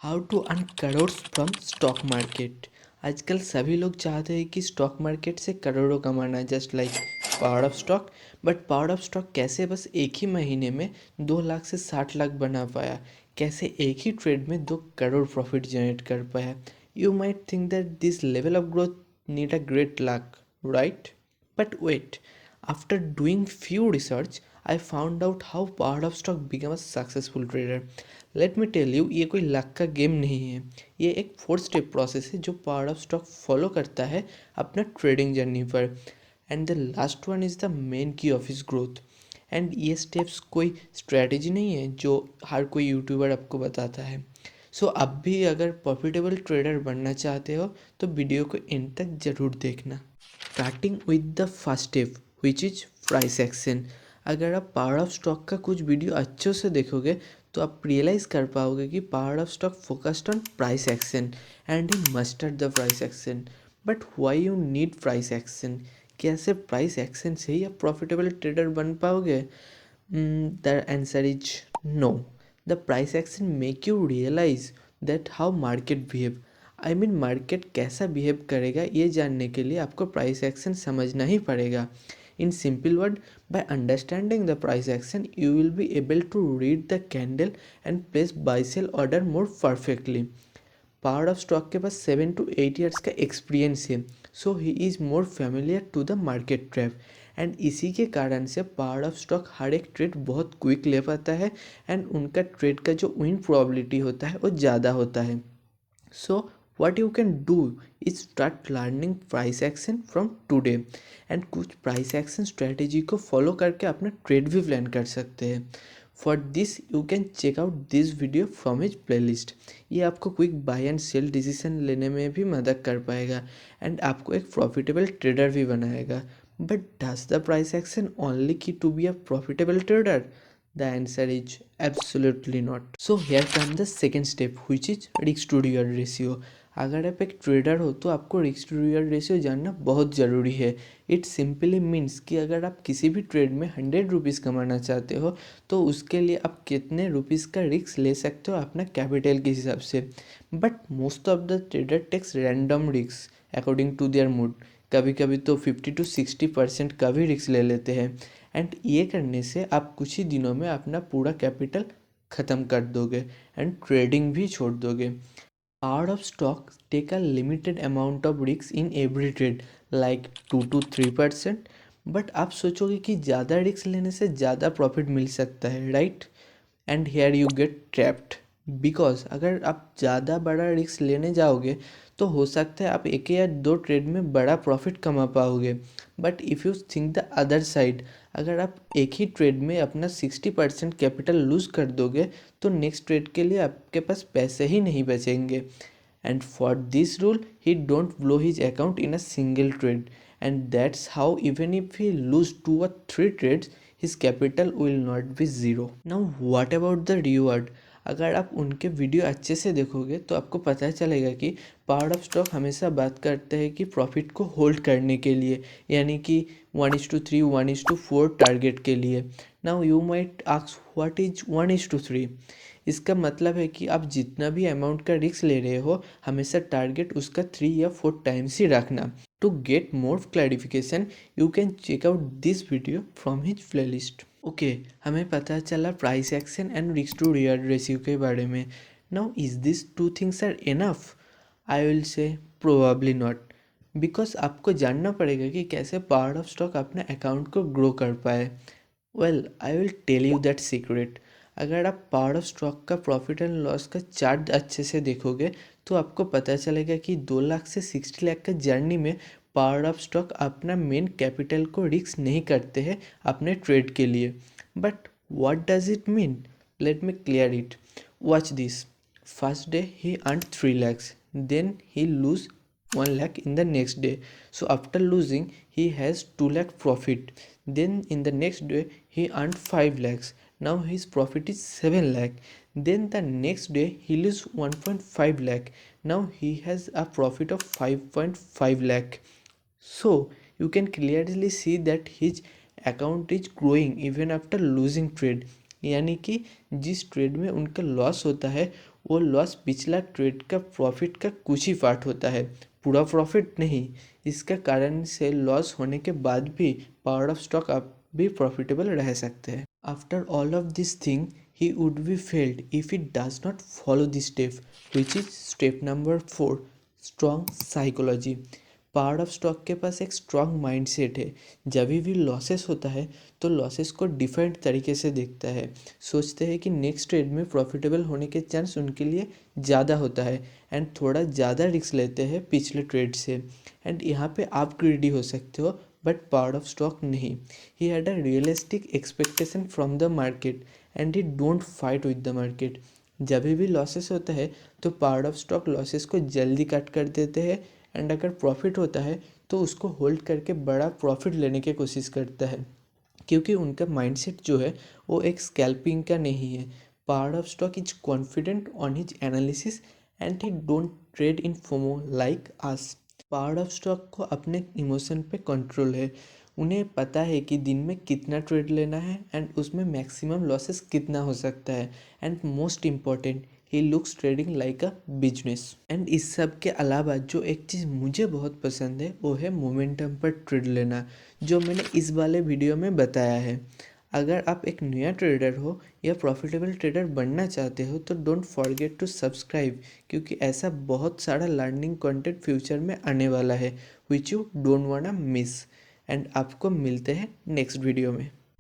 How to earn crore from stock market. आजकल सभी लोग चाहते हैं कि स्टॉक मार्केट से करोड़ों कमाना, just like power of stock. But power of stock कैसे बस एक ही महीने में 2 लाख से 60 लाख बना पाया, कैसे एक ही ट्रेड में 2 करोड़ प्रॉफिट जनरेट कर पाया। You might think that this level of growth need a great luck, right? But wait, after doing few research, I found out how Power of Stock became a successful trader. Let me tell you, ये कोई luck का game नहीं है। ये एक 4 step process है जो power of stock follow करता है अपना ट्रेडिंग जर्नी पर। And the last one is the main की ऑफ हिज ग्रोथ। एंड ये स्टेप्स कोई स्ट्रेटजी नहीं है जो हर कोई यूट्यूबर आपको बताता है। सो अब भी अगर प्रॉफिटेबल ट्रेडर बनना चाहते हो तो वीडियो को एंड तक ज़रूर देखना। Starting with the first step which is price action. अगर आप पावर ऑफ स्टॉक का कुछ वीडियो अच्छे से देखोगे तो आप रियलाइज़ कर पाओगे कि power of stock focused on price action and he mustard the price action. But why you need price action? क्या सिर्फ प्राइस एक्शन से ही आप प्रॉफिटेबल ट्रेडर बन पाओगे? The answer is no. The price action make you realise that how market behave. I mean market कैसा behave करेगा ये जानने के लिए आपको प्राइस एक्शन समझना ही पड़ेगा। In simple word, by understanding the price action you will be able to read the candle and place buy sell order more perfectly. Power of stock के पास 7 to 8 years का एक्सपीरियंस है, so he is more familiar to the market trap. And इसी के कारण से power of stock हर एक trade बहुत क्विक ले पाता है एंड उनका ट्रेड का जो विन प्रोबेबिलिटी होता है वो ज़्यादा होता है। So what you can do is start learning price action from today and कुछ price action strategy को follow करके अपना trade भी plan कर सकते हैं। For this you can check out this video from his playlist। ये आपको quick buy and sell decision लेने में भी मदद कर पाएगा and आपको एक profitable trader भी बनाएगा। But does the price action only key to be a profitable trader? The answer is absolutely not. So here comes the second step which is risk to reward ratio। अगर आप एक trader हो तो आपको risk to reward ratio जानना बहुत ज़रूरी है। इट सिंपली मीन्स कि अगर आप किसी भी ट्रेड में 100 रुपीज़ कमाना चाहते हो तो उसके लिए आप कितने रुपीज़ का रिस्क ले सकते हो अपना कैपिटल के हिसाब से। But most of the trader takes random risk according to their mood. कभी कभी तो 50 to 60% का भी रिस्क ले लेते हैं एंड ये करने से आप कुछ ही दिनों में अपना पूरा कैपिटल ख़त्म कर दोगे एंड ट्रेडिंग भी छोड़ दोगे। Power of stock take a limited amount of risk in every trade like 2 to 3%। But आप सोचोगे कि ज़्यादा रिस्क लेने से ज़्यादा प्रॉफिट मिल सकता है, right? And here you get trapped because अगर आप ज़्यादा बड़ा रिस्क लेने जाओगे तो हो सकता है आप एक या दो ट्रेड में बड़ा प्रॉफिट कमा पाओगे। But if you think the other side, अगर आप एक ही ट्रेड में अपना 60% कैपिटल लूज़ कर दोगे तो नेक्स्ट ट्रेड के लिए आपके पास पैसे ही नहीं बचेंगे। And for this rule he don't blow his account in a single trade and that's how even if he lose 2 or 3 trades his capital will not be zero। Now what about the reward? अगर आप उनके video अच्छे से देखोगे तो आपको पता चलेगा कि पावर ऑफ स्टॉक हमेशा बात करते हैं कि प्रॉफिट को होल्ड करने के लिए, यानी कि 1:3 1:4 टारगेट के लिए। Now you might ask what is 1:3। इसका मतलब है कि आप जितना भी अमाउंट का रिस्क ले रहे हो हमेशा टारगेट उसका 3 या 4 टाइम्स ही रखना। To get more clarification you can check out this video from his playlist. Okay, हमें पता चला price action and risk to reward ratio के बारे में। Now is this two things are enough? I will say probably not, because आपको जानना पड़ेगा कि कैसे पावर ऑफ स्टॉक अपने अकाउंट को ग्रो कर पाए। Well I will tell you that secret. अगर आप पावर ऑफ स्टॉक का प्रॉफिट एंड लॉस का चार्ट अच्छे से देखोगे तो आपको पता चलेगा कि 2 लाख से 60 लाख का जर्नी में पावर ऑफ स्टॉक अपना मेन कैपिटल को रिस्क नहीं करते हैं अपने ट्रेड के लिए। But what does it mean? Let me clear it. Watch this. First day he earn 3 lakhs, then he lose 1 lakh in the next day. So after losing, he has 2 lakh profit. Then in the next day, he earned 5 lakhs. Now his profit is 7 lakh. Then the next day, he lose 1.5 lakh. Now he has a profit of 5.5 lakh. So you can clearly see that his account is growing even after losing trade। यानी कि जिस trade में उनका loss होता है वो loss पिछला trade का प्रॉफिट का कुछ ही पार्ट होता है, पूरा प्रॉफिट नहीं। इसका कारण से लॉस होने के बाद भी पावर ऑफ स्टॉक आप भी प्रॉफिटेबल रह सकते हैं। After all of this thing he would be failed if it does not follow this step, which is step number 4, strong psychology. Power of stock के पास एक स्ट्रॉन्ग माइंडसेट है। जब भी लॉसेस होता है तो लॉसेस को डिफरेंट तरीके से देखता है, सोचते हैं कि नेक्स्ट ट्रेड में प्रॉफिटेबल होने के चांस उनके लिए ज़्यादा होता है एंड थोड़ा ज़्यादा रिस्क लेते हैं पिछले ट्रेड से। एंड यहाँ पे आप ग्रीडी हो सकते हो बट पावर ऑफ स्टॉक नहीं। He had a realistic expectation from the market and he don't fight with the market. जब भी लॉसेस होता है तो पावर ऑफ स्टॉक लॉसेस को जल्दी कट कर देते हैं एंड अगर प्रॉफिट होता है तो उसको होल्ड करके बड़ा प्रॉफिट लेने की कोशिश करता है, क्योंकि उनका माइंडसेट जो है वो एक स्कैल्पिंग का नहीं है। Power of stock is confident on his analysis and he don't trade in FOMO like us. Power of stock को अपने इमोशन पे कंट्रोल है। उन्हें पता है कि दिन में कितना ट्रेड लेना है एंड उसमें मैक्सिमम लॉसेस कितना हो सकता है। And most important, he looks trading like a business. And इस सब के अलावा जो एक चीज़ मुझे बहुत पसंद है वो है मोमेंटम पर ट्रेड लेना, जो मैंने इस वाले वीडियो में बताया है। अगर आप एक नया ट्रेडर हो या प्रॉफिटेबल ट्रेडर बनना चाहते हो तो डोंट फॉरगेट टू सब्सक्राइब, क्योंकि ऐसा बहुत सारा लर्निंग कंटेंट फ्यूचर में आने वाला है which you don't want miss. And आपको मिलते हैं नेक्स्ट वीडियो में।